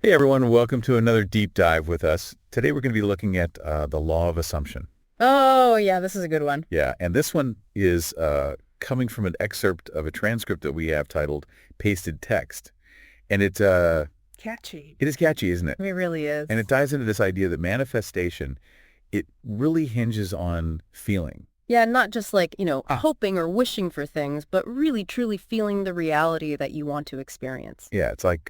Hey everyone, welcome to another deep dive with us. Today we're going to be looking at the law of assumption. Oh, yeah, this is a good one. Yeah, and this one is coming from an excerpt of a transcript that we have titled Pasted Text. And Catchy. it is catchy, isn't it? It really is. And it dives into this idea that manifestation, it really hinges on feeling. Yeah, not just hoping or wishing for things, but really truly feeling the reality that you want to experience. Yeah, it's like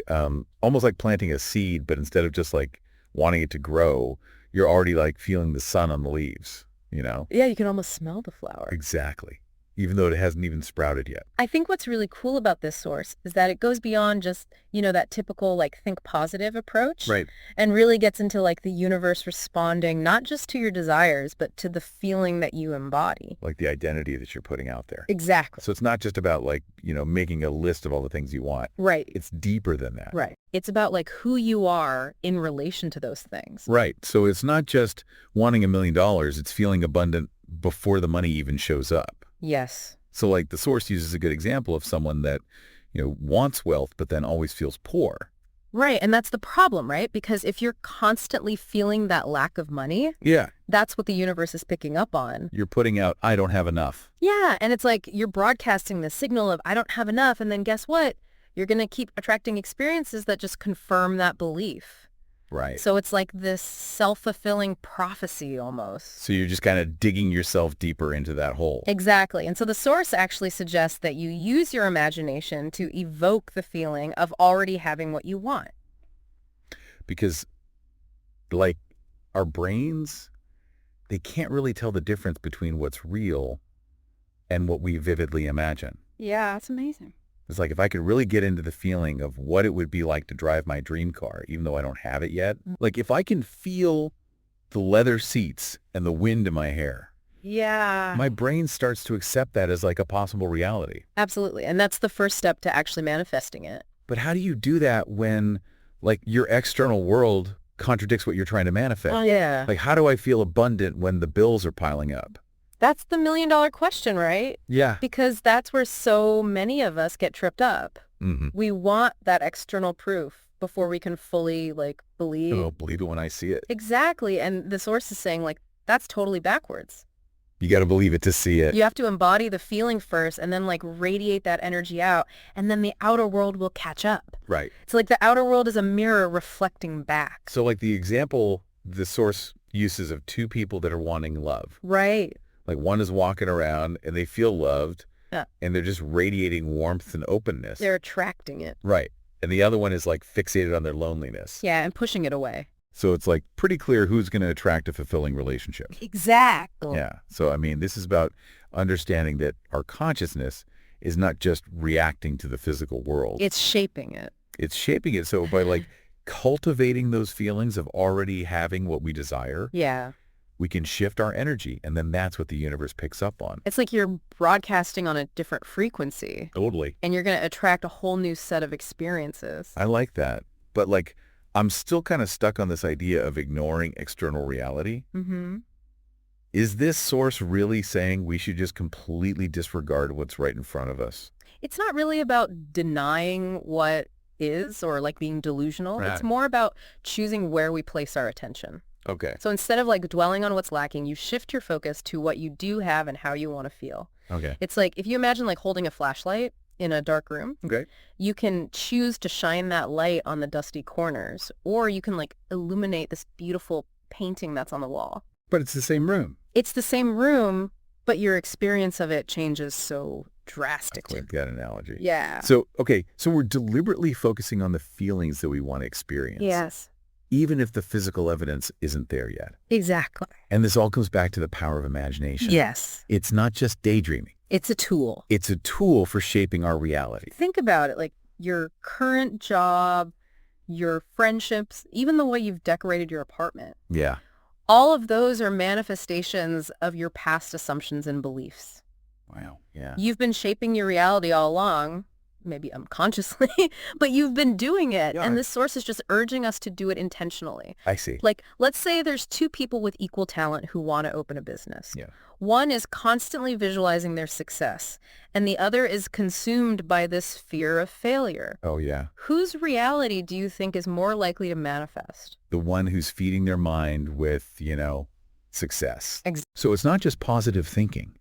almost like planting a seed, but instead of just like wanting it to grow, you're already like feeling the sun on the leaves. Yeah, you can almost smell the flower. Exactly. Even though it hasn't even sprouted yet. I think what's really cool about this source is that it goes beyond just, that typical think positive approach. Right. And really gets into the universe responding not just to your desires, but to the feeling that you embody. Like the identity that you're putting out there. Exactly. So it's not just about making a list of all the things you want. Right. It's deeper than that. Right. It's about who you are in relation to those things. Right. So it's not just wanting $1 million. It's feeling abundant before the money even shows up. Yes. So the source uses a good example of someone that, wants wealth, but then always feels poor. Right. And that's the problem, right? Because if you're constantly feeling that lack of money, Yeah. that's what the universe is picking up on. You're putting out, I don't have enough. Yeah. And it's you're broadcasting the signal of I don't have enough. And then guess what? You're going to keep attracting experiences that just confirm that belief. Right. So it's like this self-fulfilling prophecy almost. So you're just kind of digging yourself deeper into that hole. Exactly. And so the source actually suggests that you use your imagination to evoke the feeling of already having what you want. Because our brains, they can't really tell the difference between what's real and what we vividly imagine. Yeah, that's amazing. It's like if I could really get into the feeling of what it would be like to drive my dream car, even though I don't have it yet. Like if I can feel the leather seats and the wind in my hair. Yeah. My brain starts to accept that as like a possible reality. Absolutely. And that's the first step to actually manifesting it. But how do you do that when your external world contradicts what you're trying to manifest? Oh, yeah. How do I feel abundant when the bills are piling up? That's the $1 million question, right? Yeah. Because that's where so many of us get tripped up. Mm-hmm. We want that external proof before we can fully believe. I'll believe it when I see it. Exactly. And the source is saying that's totally backwards. You got to believe it to see it. You have to embody the feeling first and then radiate that energy out. And then the outer world will catch up. Right. So the outer world is a mirror reflecting back. So the example the source uses of two people that are wanting love. Right. One is walking around and they feel loved and they're just radiating warmth and openness. They're attracting it. Right. And the other one is fixated on their loneliness. Yeah, and pushing it away. So it's pretty clear who's going to attract a fulfilling relationship. Exactly. Yeah. So, this is about understanding that our consciousness is not just reacting to the physical world. It's shaping it. It's shaping it. So by cultivating those feelings of already having what we desire. Yeah. We can shift our energy, and then that's what the universe picks up on. It's you're broadcasting on a different frequency. Totally. And you're going to attract a whole new set of experiences. I like that. But I'm still kind of stuck on this idea of ignoring external reality. Mm-hmm. Is this source really saying we should just completely disregard what's right in front of us? It's not really about denying what is or being delusional. Right. It's more about choosing where we place our attention. Okay. So instead of dwelling on what's lacking, you shift your focus to what you do have and how you want to feel. Okay. It's if you imagine holding a flashlight in a dark room, Okay. you can choose to shine that light on the dusty corners, or you can illuminate this beautiful painting that's on the wall. But it's the same room. It's the same room, but your experience of it changes so drastically. I like that analogy. Yeah. So we're deliberately focusing on the feelings that we want to experience. Yes. Even if the physical evidence isn't there yet. Exactly. And this all comes back to the power of imagination. Yes. It's not just daydreaming. It's a tool. It's a tool for shaping our reality. Think about it, your current job, your friendships, even the way you've decorated your apartment. Yeah. All of those are manifestations of your past assumptions and beliefs. Wow. Yeah. You've been shaping your reality all along, maybe unconsciously, but you've been doing it. Yeah. And this source is just urging us to do it intentionally. I see. Like, let's say there's two people with equal talent who want to open a business. Yeah. One is constantly visualizing their success, and the other is consumed by this fear of failure. Oh, yeah. Whose reality do you think is more likely to manifest? The one who's feeding their mind with, success. Ex- So it's not just positive thinking.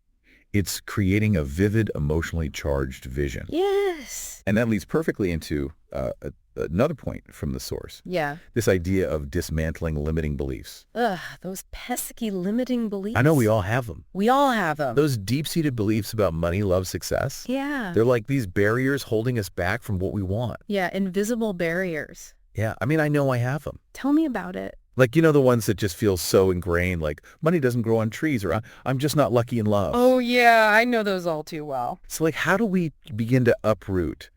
It's creating a vivid, emotionally charged vision. Yes. And that leads perfectly into another point from the source. Yeah. This idea of dismantling limiting beliefs. Ugh, those pesky limiting beliefs. I know we all have them. We all have them. Those deep-seated beliefs about money, love, success. Yeah. They're like these barriers holding us back from what we want. Yeah, invisible barriers. Yeah, I mean, I know I have them. Tell me about it. Like, the ones that just feel so ingrained, like money doesn't grow on trees, or I'm just not lucky in love. Oh, yeah, I know those all too well. So, like, how do we begin to uproot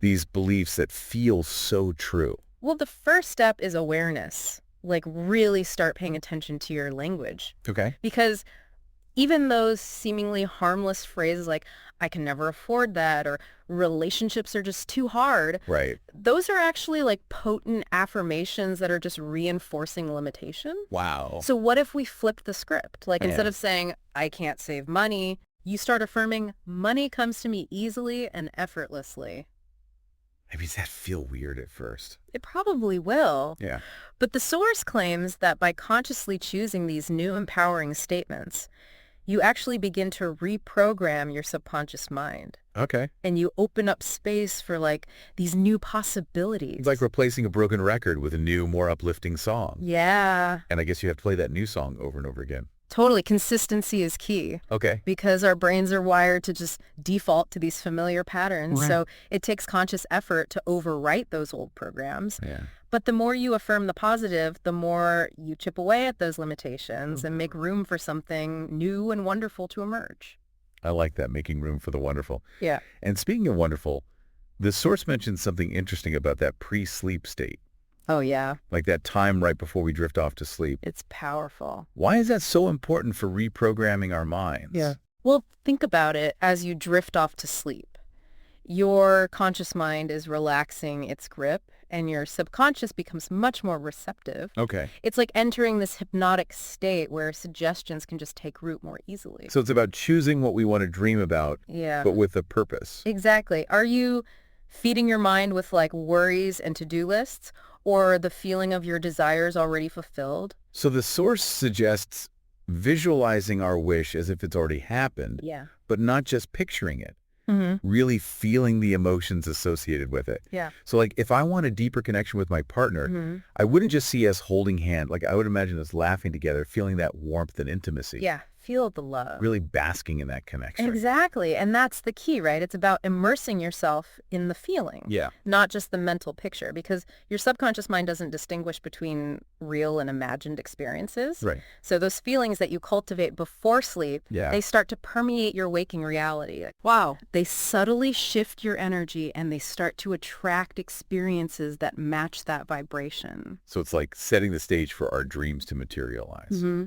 these beliefs that feel so true? Well, the first step is awareness. Like, really start paying attention to your language. Okay. Because even those seemingly harmless phrases like, I can never afford that, or relationships are just too hard, Right. those are actually like potent affirmations that are just reinforcing limitation. Wow. So what if we flipped the script? Like, instead Yeah. of saying, I can't save money, you start affirming, money comes to me easily and effortlessly. I mean, does that feel weird at first? It probably will. Yeah. But the source claims that by consciously choosing these new empowering statements, you actually begin to reprogram your subconscious mind. Okay. And you open up space for like these new possibilities. It's like replacing a broken record with a new, more uplifting song. Yeah, And I guess you have to play that new song over and over again. totally. Consistency is key. Okay. Because our brains are wired to just default to these familiar patterns. Right. So it takes conscious effort to overwrite those old programs. Yeah. But the more you affirm the positive, the more you chip away at those limitations and make room for something new and wonderful to emerge. I like that, making room for the wonderful. Yeah. And speaking of wonderful, the source mentions something interesting about that pre-sleep state, Oh, yeah. like that time right before we drift off to sleep. It's powerful. Why is that so important for reprogramming our minds? Well, think about it as you drift off to sleep. Your conscious mind is relaxing its grip and your subconscious becomes much more receptive. Okay. It's like entering this hypnotic state where suggestions can just take root more easily. So it's about choosing what we want to dream about, Yeah, but with a purpose. exactly. Are you feeding your mind with like worries and to-do lists, or the feeling of your desires already fulfilled? So the source suggests visualizing our wish as if it's already happened, Yeah. but not just picturing it, Mm-hmm. really feeling the emotions associated with it. Yeah. So like if I want a deeper connection with my partner, Mm-hmm. I wouldn't just see us holding hand. Like I would imagine us laughing together, feeling that warmth and intimacy. Yeah. Feel the love. Really basking in that connection. Exactly. And that's the key, right? It's about immersing yourself in the feeling, Yeah. not just the mental picture, because your subconscious mind doesn't distinguish between real and imagined experiences. Right. So those feelings that you cultivate before sleep, Yeah. they start to permeate your waking reality. Like, wow. They subtly shift your energy and they start to attract experiences that match that vibration. So it's like setting the stage for our dreams to materialize. Mm-hmm.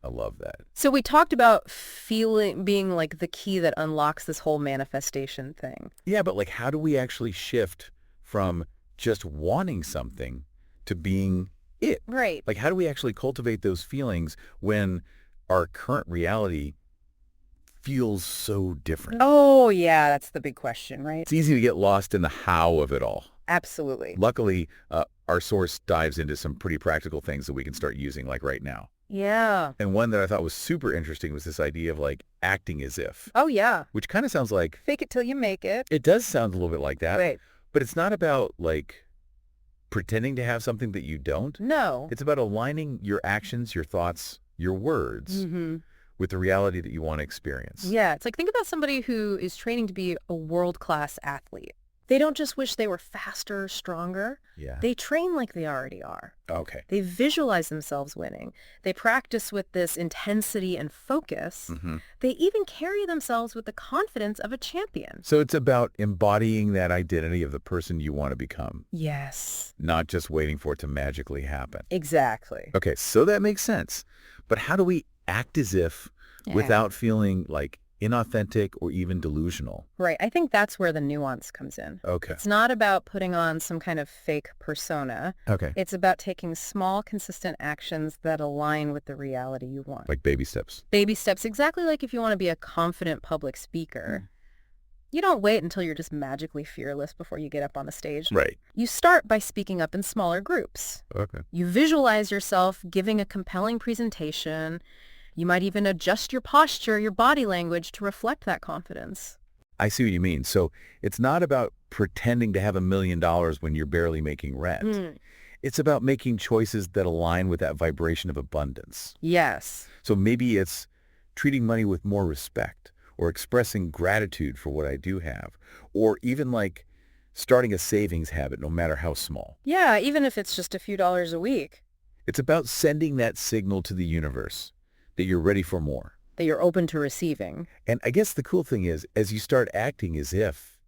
I love that. So we talked about feeling being like the key that unlocks this whole manifestation thing. Yeah, but like how do we actually shift from just wanting something to being it? Right. Like how do we actually cultivate those feelings when our current reality feels so different? Oh, yeah, that's the big question, right? It's easy to get lost in the how of it all. Absolutely. Luckily, our source dives into some pretty practical things that we can start using like right now. Yeah. And one that I thought was super interesting was this idea of like acting as if, Oh, yeah. which kind of sounds like, Fake it till you make it. it does sound a little bit like that, Right. but it's not about like pretending to have something that you don't. No. It's about aligning your actions, your thoughts, your words Mm-hmm. with the reality that you want to experience. Yeah. It's like, think about somebody who is training to be a world-class athlete. They don't just wish they were faster, stronger. Yeah. They train like they already are. Okay. They visualize themselves winning. They practice with this intensity and focus. Hmm. They even carry themselves with the confidence of a champion. So it's about embodying that identity of the person you want to become, Yes, not just waiting for it to magically happen. exactly. Okay, so that makes sense. But how do we act as if without feeling like inauthentic, or even delusional. Right. I think that's where the nuance comes in. Okay. It's not about putting on some kind of fake persona. Okay. It's about taking small, consistent actions that align with the reality you want. Like baby steps. Baby steps, exactly like if you want to be a confident public speaker. You don't wait until you're just magically fearless before you get up on the stage. Right. You start by speaking up in smaller groups. Okay. You visualize yourself giving a compelling presentation. You might even adjust your posture, your body language to reflect that confidence. I see what you mean. So it's not about pretending to have $1 million when you're barely making rent. It's about making choices that align with that vibration of abundance. Yes. So maybe it's treating money with more respect, or expressing gratitude for what I do have, or even like starting a savings habit, no matter how small. Yeah, even if it's just a few dollars a week. It's about sending that signal to the universe that you're ready for more. That you're open to receiving. And I guess the cool thing is, as you start acting as if,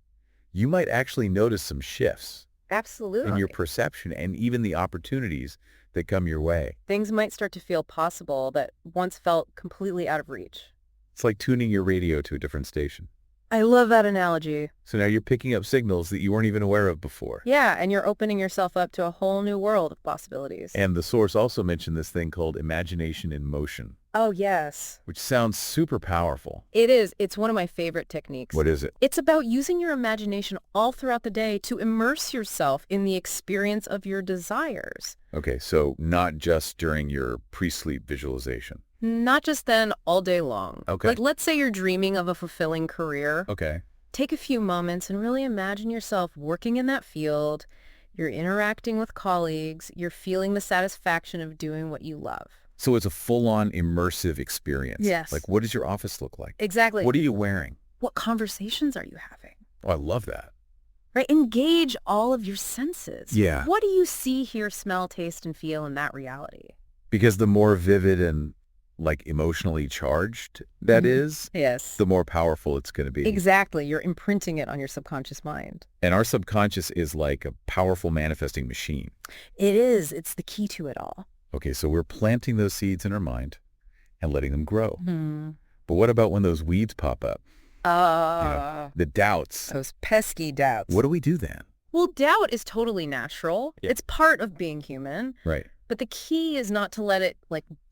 you might actually notice some shifts Absolutely. in your perception and even the opportunities that come your way. Things might start to feel possible that once felt completely out of reach. It's like tuning your radio to a different station. I love that analogy. So now you're picking up signals that you weren't even aware of before. Yeah, and you're opening yourself up to a whole new world of possibilities. And the source also mentioned this thing called imagination in motion, Oh, yes. which sounds super powerful. It is. It's one of my favorite techniques. What is it? It's about using your imagination all throughout the day to immerse yourself in the experience of your desires. Okay, so not just during your pre-sleep visualization. Not just then, all day long. Okay. Like, let's say you're dreaming of a fulfilling career. Okay. Take a few moments and really imagine yourself working in that field. You're interacting with colleagues. You're feeling the satisfaction of doing what you love. So it's a full-on immersive experience. Yes. Like, what does your office look like? Exactly. What are you wearing? What conversations are you having? Oh, I love that. Right? Engage all of your senses. Yeah. What do you see, hear, smell, taste, and feel in that reality? Because the more vivid and like emotionally charged that is, Yes. the more powerful it's going to be. Exactly. You're imprinting it on your subconscious mind. And our subconscious is like a powerful manifesting machine. It is. It's the key to it all. Okay, so we're planting those seeds in our mind and letting them grow. Hmm. But what about when those weeds pop up? The doubts. Those pesky doubts. What do we do then? Well, doubt is totally natural. Yeah. It's part of being human. Right. But the key is not to let it,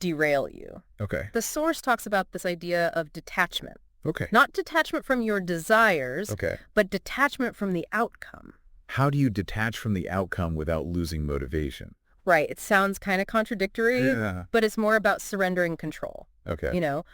derail you. Okay. The source talks about this idea of detachment. Okay. Not detachment from your desires, Okay. but detachment from the outcome. How do you detach from the outcome without losing motivation? Right. It sounds kind of contradictory, Yeah. but it's more about surrendering control. Okay. You know,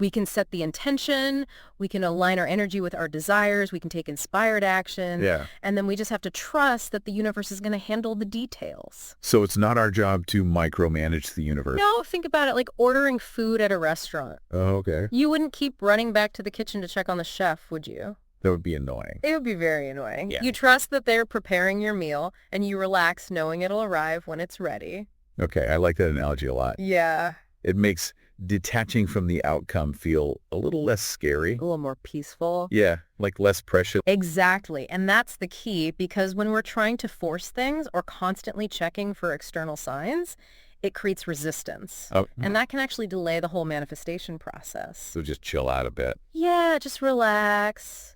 we can set the intention, we can align our energy with our desires, we can take inspired action, Yeah. and then we just have to trust that the universe is going to handle the details. So it's not our job to micromanage the universe. No, think about it like ordering food at a restaurant. Oh, okay. You wouldn't keep running back to the kitchen to check on the chef, would you? That would be annoying. It would be very annoying. Yeah. You trust that they're preparing your meal, and you relax knowing it'll arrive when it's ready. Okay, I like that analogy a lot. Yeah, It makes detaching from the outcome feel a little less scary. a little more peaceful. Yeah, like less pressure. Exactly. And that's the key, because when we're trying to force things or constantly checking for external signs, it creates resistance. Oh, And that can actually delay the whole manifestation process. so just chill out a bit. Yeah, just relax.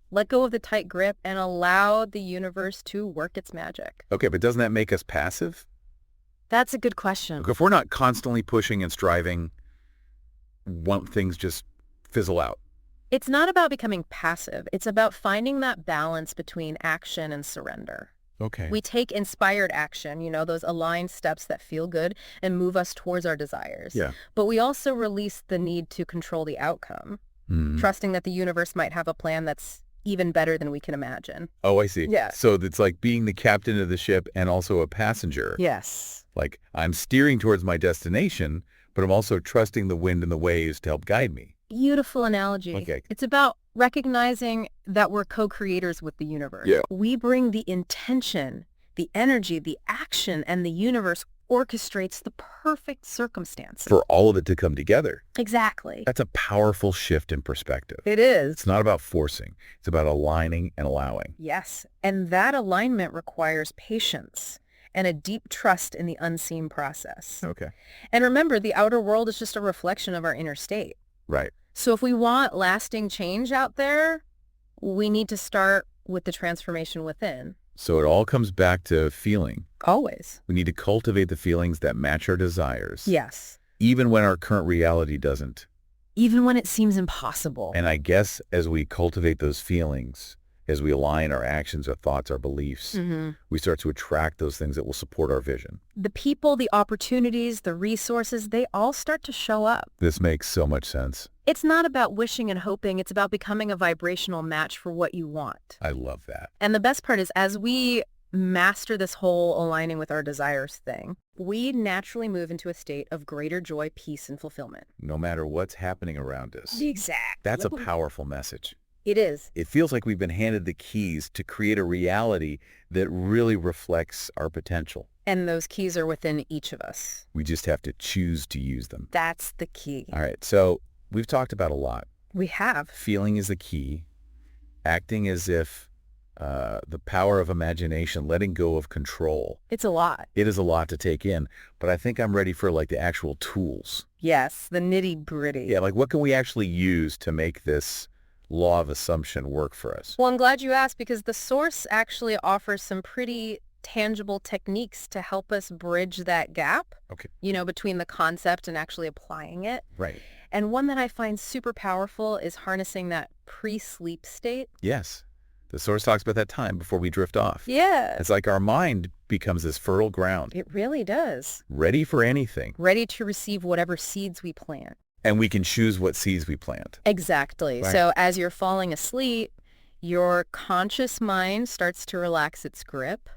Let go of the tight grip and allow the universe to work its magic. Okay, but doesn't that make us passive? That's a good question. If we're not constantly pushing and striving, won't things just fizzle out? It's not about becoming passive. It's about finding that balance between action and surrender. Okay. We take inspired action, those aligned steps that feel good and move us towards our desires. Yeah. But we also release the need to control the outcome, trusting that the universe might have a plan that's even better than we can imagine. Oh, I see. Yeah. So it's like being the captain of the ship and also a passenger. Yes. Like I'm steering towards my destination, but I'm also trusting the wind and the waves to help guide me. Beautiful analogy. Okay. It's about recognizing that we're co-creators with the universe. Yeah. We bring the intention, the energy, the action, and the universe orchestrates the perfect circumstances. For all of it to come together. Exactly. That's a powerful shift in perspective. It is. It's not about forcing. It's about aligning and allowing. Yes. And that alignment requires patience and a deep trust in the unseen process. Okay. And remember, the outer world is just a reflection of our inner state. Right. So if we want lasting change out there, we need to start with the transformation within. So it all comes back to feeling. Always. We need to cultivate the feelings that match our desires. Yes. Even when our current reality doesn't. Even when it seems impossible. And I guess as we cultivate those feelings, as we align our actions, our thoughts, our beliefs, we start to attract those things that will support our vision. The people, the opportunities, the resources, they all start to show up. This makes so much sense. It's not about wishing and hoping. It's about becoming a vibrational match for what you want. I love that. And the best part is, as we master this whole aligning with our desires thing, we naturally move into a state of greater joy, peace, and fulfillment. No matter what's happening around us. Exactly. That's a powerful message. It is. It feels like we've been handed the keys to create a reality that really reflects our potential. And those keys are within each of us. We just have to choose to use them. That's the key. All right, so we've talked about a lot. We have. Feeling is the key. Acting as if the power of imagination, letting go of control. It's a lot. It is a lot to take in, but I think I'm ready for like the actual tools. Yes, the nitty-gritty. Yeah, like what can we actually use to make this law of assumption work for us? Well, I'm glad you asked, because the source actually offers some pretty tangible techniques to help us bridge that gap, Okay. between the concept and actually applying it. Right. And one that I find super powerful is harnessing that pre-sleep state. Yes. The source talks about that time before we drift off. Yeah, It's like our mind becomes this fertile ground, it really does. ready for anything, Ready to receive whatever seeds we plant. and we can choose what seeds we plant. Exactly. Right. So as you're falling asleep, your conscious mind starts to relax its grip,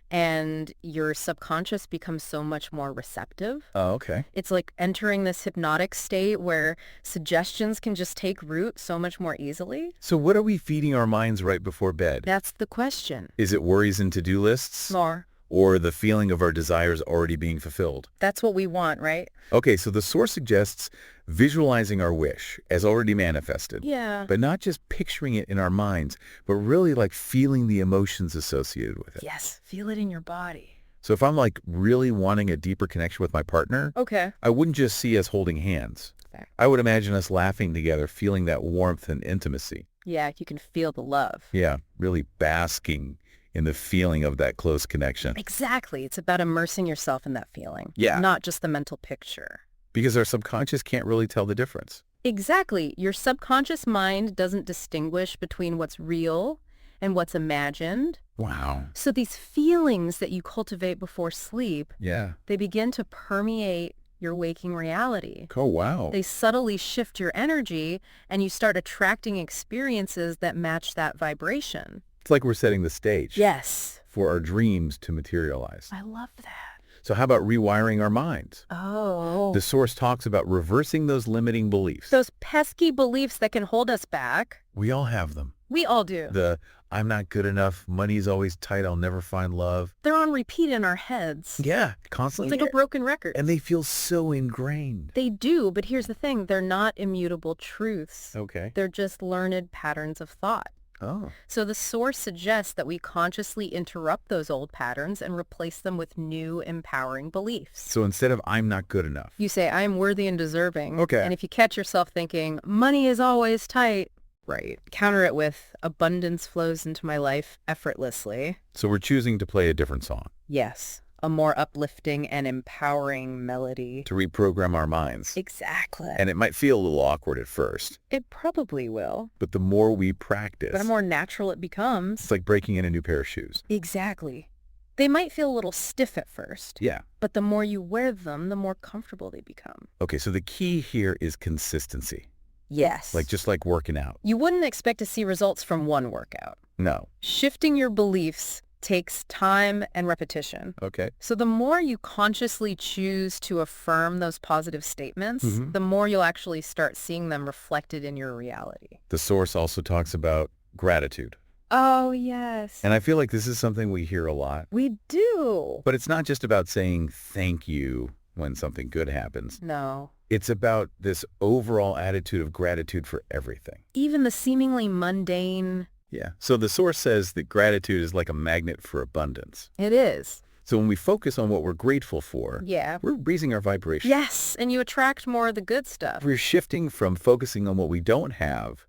and your subconscious becomes so much more receptive. Oh, okay. It's like entering this hypnotic state where suggestions can just take root so much more easily. So what are we feeding our minds right before bed? That's the question. Is it worries and to-do lists? More. Or the feeling of our desires already being fulfilled? That's what we want, right? Okay, so the source suggests visualizing our wish as already manifested. Yeah. But not just picturing it in our minds, but really like feeling the emotions associated with it. Yes. Feel it in your body. So if I'm like really wanting a deeper connection with my partner, Okay. I wouldn't just see us holding hands. Fair. I would imagine us laughing together, feeling that warmth and intimacy. Yeah, you can feel the love. Yeah, really basking in the feeling of that close connection. Exactly. It's about immersing yourself in that feeling. Yeah. Not just the mental picture. Because our subconscious can't really tell the difference. Exactly. Your subconscious mind doesn't distinguish between what's real and what's imagined. Wow. So these feelings that you cultivate before sleep, Yeah. they begin to permeate your waking reality. Oh, wow. They subtly shift your energy, and you start attracting experiences that match that vibration. It's like we're setting the stage Yes. for our dreams to materialize. I love that. So how about rewiring our minds? Oh. The source talks about reversing those limiting beliefs. Those pesky beliefs that can hold us back. We all have them. We all do. The I'm not good enough, money's always tight, I'll never find love. They're on repeat in our heads. Yeah, It's constantly. like a broken record. And they feel so ingrained. They do, but here's the thing. They're not immutable truths. Okay. They're just learned patterns of thought. Oh. So the source suggests that we consciously interrupt those old patterns and replace them with new, empowering beliefs. So instead of I'm not good enough. You say, I am worthy and deserving. Okay. And if you catch yourself thinking, money is always tight, right, counter it with abundance flows into my life effortlessly. So we're choosing to play a different song. Yes, a more uplifting and empowering melody. To reprogram our minds. Exactly. And it might feel a little awkward at first, It probably will. but the more we practice, But the more natural it becomes. it's like breaking in a new pair of shoes. Exactly. They might feel a little stiff at first, Yeah. but the more you wear them, the more comfortable they become. Okay, so the key here is consistency. Yes. Just like working out. You wouldn't expect to see results from one workout. No. Shifting your beliefs takes time and repetition. Okay. So the more you consciously choose to affirm those positive statements, Mhm. the more you'll actually start seeing them reflected in your reality. The source also talks about gratitude. Oh, yes. And I feel like this is something we hear a lot. We do. But it's not just about saying thank you when something good happens. No. It's about this overall attitude of gratitude for everything. Even the seemingly mundane, Yeah. So the source says that gratitude is like a magnet for abundance. it is. So when we focus on what we're grateful for, Yeah. we're raising our vibration. Yes, and you attract more of the good stuff. We're shifting from focusing on what we don't have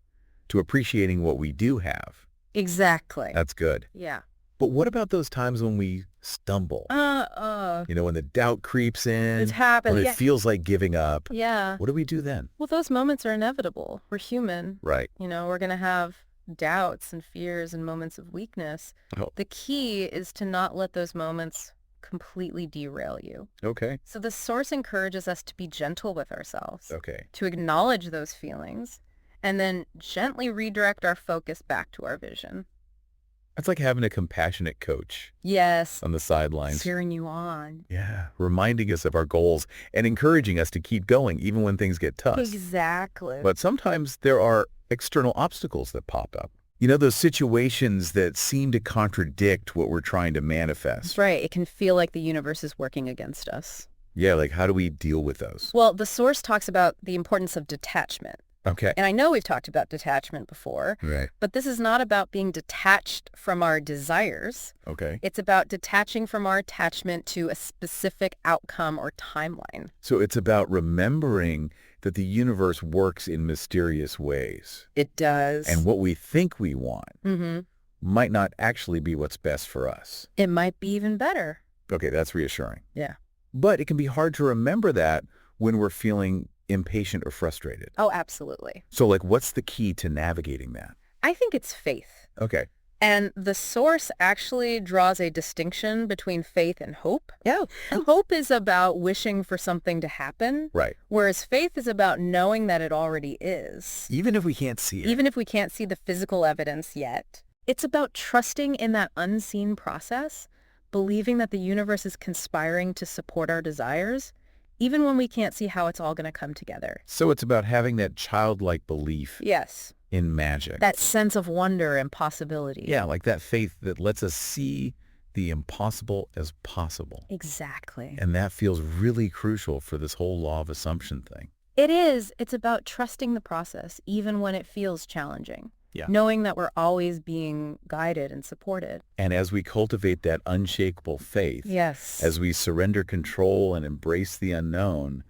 to appreciating what we do have. Exactly. That's good. Yeah. But what about those times when we stumble? When the doubt creeps in, It's happened. when it Yeah. feels like giving up. Yeah. What do we do then? Well, those moments are inevitable. We're human. Right. We're going to have doubts and fears and moments of weakness. Oh, The key is to not let those moments completely derail you. okay. So the source encourages us to be gentle with ourselves, Okay. to acknowledge those feelings, and then gently redirect our focus back to our vision. It's like having a compassionate coach Yes, on the sidelines. cheering you on. Yeah. Reminding us of our goals and encouraging us to keep going even when things get tough. Exactly. But sometimes there are external obstacles that pop up. Those situations that seem to contradict what we're trying to manifest. That's right. It can feel like the universe is working against us. Yeah, like how do we deal with those? Well, the source talks about the importance of detachment. Okay. And I know we've talked about detachment before, Right. but this is not about being detached from our desires. Okay. It's about detaching from our attachment to a specific outcome or timeline. So it's about remembering that the universe works in mysterious ways. It does. And what we think we want Mm-hmm. might not actually be what's best for us. It might be even better. Okay, that's reassuring. Yeah. But it can be hard to remember that when we're feeling impatient or frustrated. Oh, absolutely. So what's the key to navigating that? I think it's faith. Okay. And the source actually draws a distinction between faith and hope. Yeah. Hope is about wishing for something to happen, Right. whereas faith is about knowing that it already is. Even if we can't see it. Even if we can't see the physical evidence yet. It's about trusting in that unseen process, believing that the universe is conspiring to support our desires, even when we can't see how it's all going to come together. So it's about having that childlike belief Yes. in magic. That sense of wonder and possibility. Yeah, like that faith that lets us see the impossible as possible. Exactly. And that feels really crucial for this whole law of assumption thing. It is. It's about trusting the process, even when it feels challenging. Yeah. Knowing that we're always being guided and supported. And as we cultivate that unshakable faith, Yes. as we surrender control and embrace the unknown,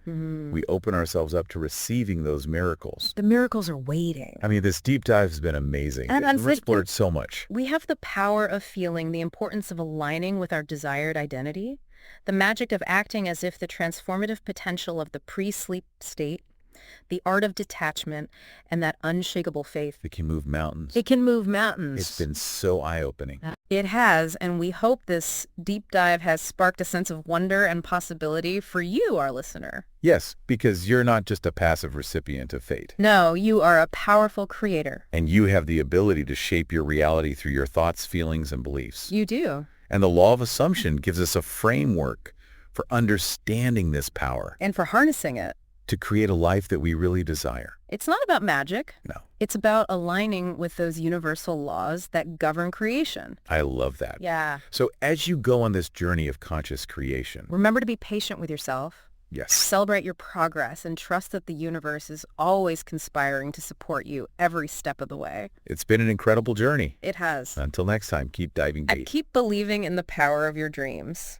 we open ourselves up to receiving those miracles. The miracles are waiting. I mean, this deep dive has been amazing. And We've explored so much. We have the power of feeling the importance of aligning with our desired identity, the magic of acting as if the transformative potential of the pre-sleep state, the art of detachment, and that unshakable faith. It can move mountains. It can move mountains. It's been so eye-opening. It has, and we hope this deep dive has sparked a sense of wonder and possibility for you, our listener. Yes, because you're not just a passive recipient of fate. No, you are a powerful creator. And you have the ability to shape your reality through your thoughts, feelings, and beliefs. You do. And the law of assumption gives us a framework for understanding this power And for harnessing it. to create a life that we really desire. It's not about magic. No, It's about aligning with those universal laws that govern creation. I love that. Yeah. So as you go on this journey of conscious creation, Remember to be patient with yourself. yes, Celebrate your progress and trust that the universe is always conspiring to support you every step of the way. it's been an incredible journey. It has. Until next time, keep diving And deep. keep believing in the power of your dreams.